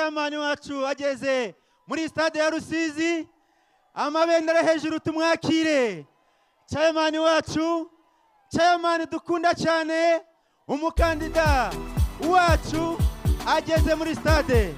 chairman wacu ageze muri stade ya Rusizi, amabendera hejuru tumwakire. Chairman wacu, chairman dukunda cyane, umukandida wacu ageze muri stade.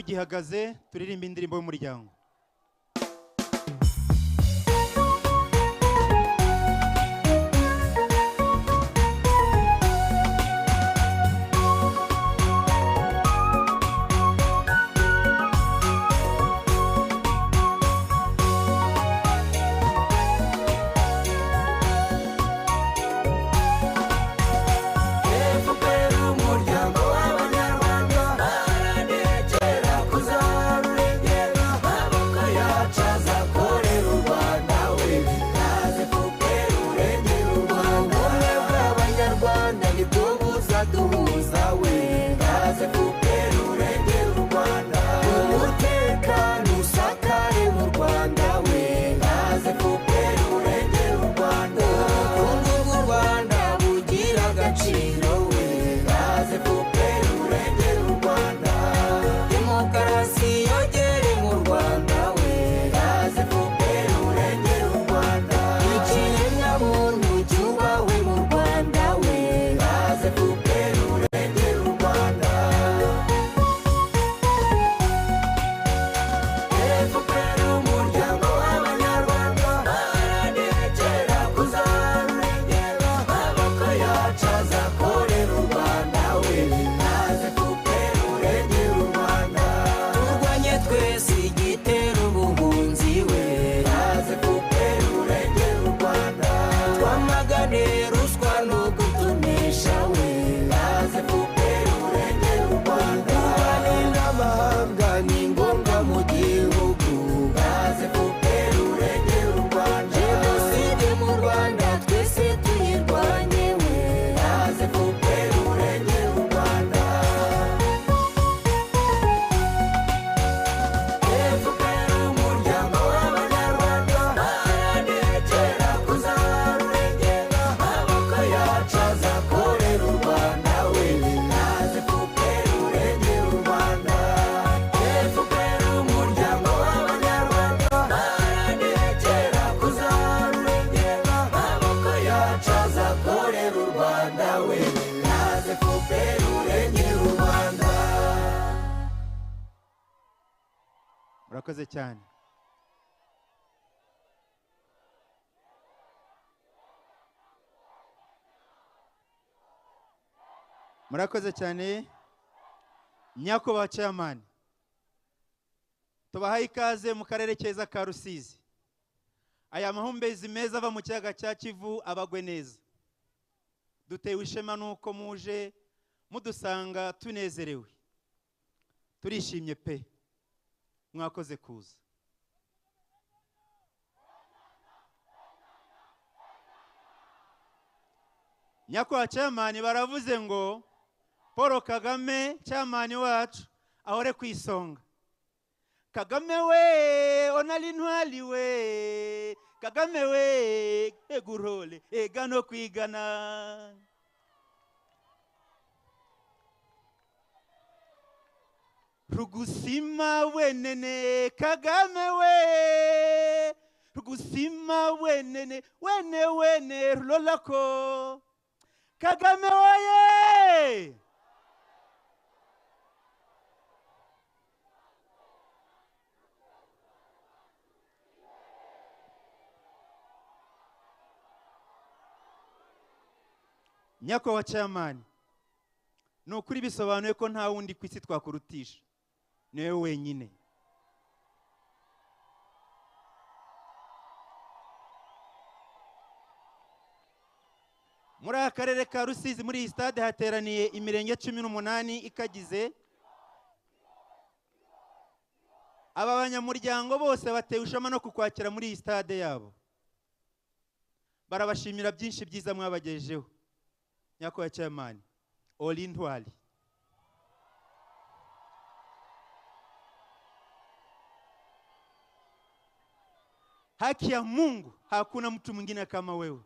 tugihagaze turirimba indirimbo y'umuryango. Murakoze cyane. Murakoze cyane. Nyakubahwa Chairman, tubahaye ikaze mu karere keza ka Rusizi. Aya mahumbezi meza ava mu kiyaga cya Kivu abagwe neza. Dutewe ishema nuko muje mudusanga tunezerewe. Turishimye pe. Mwakoze kuza. Nyakubahwa Chairman, baravuze ngo Paul Kagame Chairman wacu ahore ku isonga. Kagame we onali ntwali we, Kagame we egurole egano kwigana. Rugusima wenene Kagame we, Rugusima wenene wene rulolako Kagame waye. Nyakubahwa Chairman, nukuri bisobanuye ko nta wundi kwisi twakurutisha, niwe wenyine. Muri akarere ka Rusizi muri iyi stade hateraniye imirenge 18 ikagize. Aba banyamuryango bose batewe ishema no kukwakira muri iyi stade yabo. Barabashimira byinshi byiza mwabagejejeho. Nyakubahwa Chairman, Oli Ntwali. Haki ya Mungu hakuna mtu mwingine kama wewe.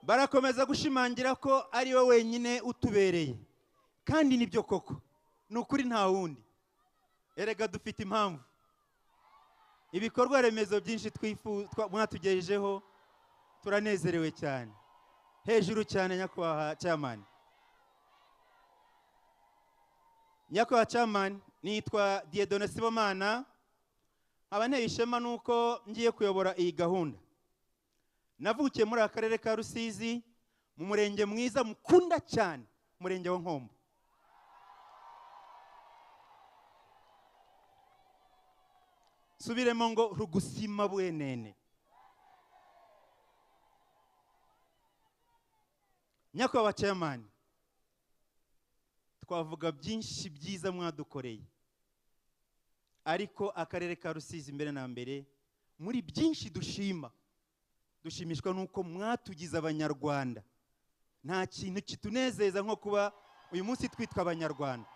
Barakomeza gushimangira ko ari we wenyine utubereye, kandi nibyo koko, nukuri nta wundi. erega dufite impamvu. Ibikorwa remezo byinshi mwatugejejeho, turanezerewe cyane. Hejuru cyane nyakubahwa chairman. Nyakubahwa chairman, nitwa Dieudonné Sibomana, nkaba nteye ishema nuko ngiye kuyobora iyi gahunda. Navukiye muri akarere ka Rusizi, mu murenge mwiza mukunda cyane, murenge wa Nkombo. Subiremo ngo Rugusima Bwenene. Nyakubahwa chairman, twavuga byinshi byiza mwadukoreye, ariko akarere ka Rusizi mbere na mbere muri byinshi dushimishwa nuko mwatugize abanyarwanda. Nta kintu kitunezeza nko kuba uyu munsi twitwa abanyarwanda.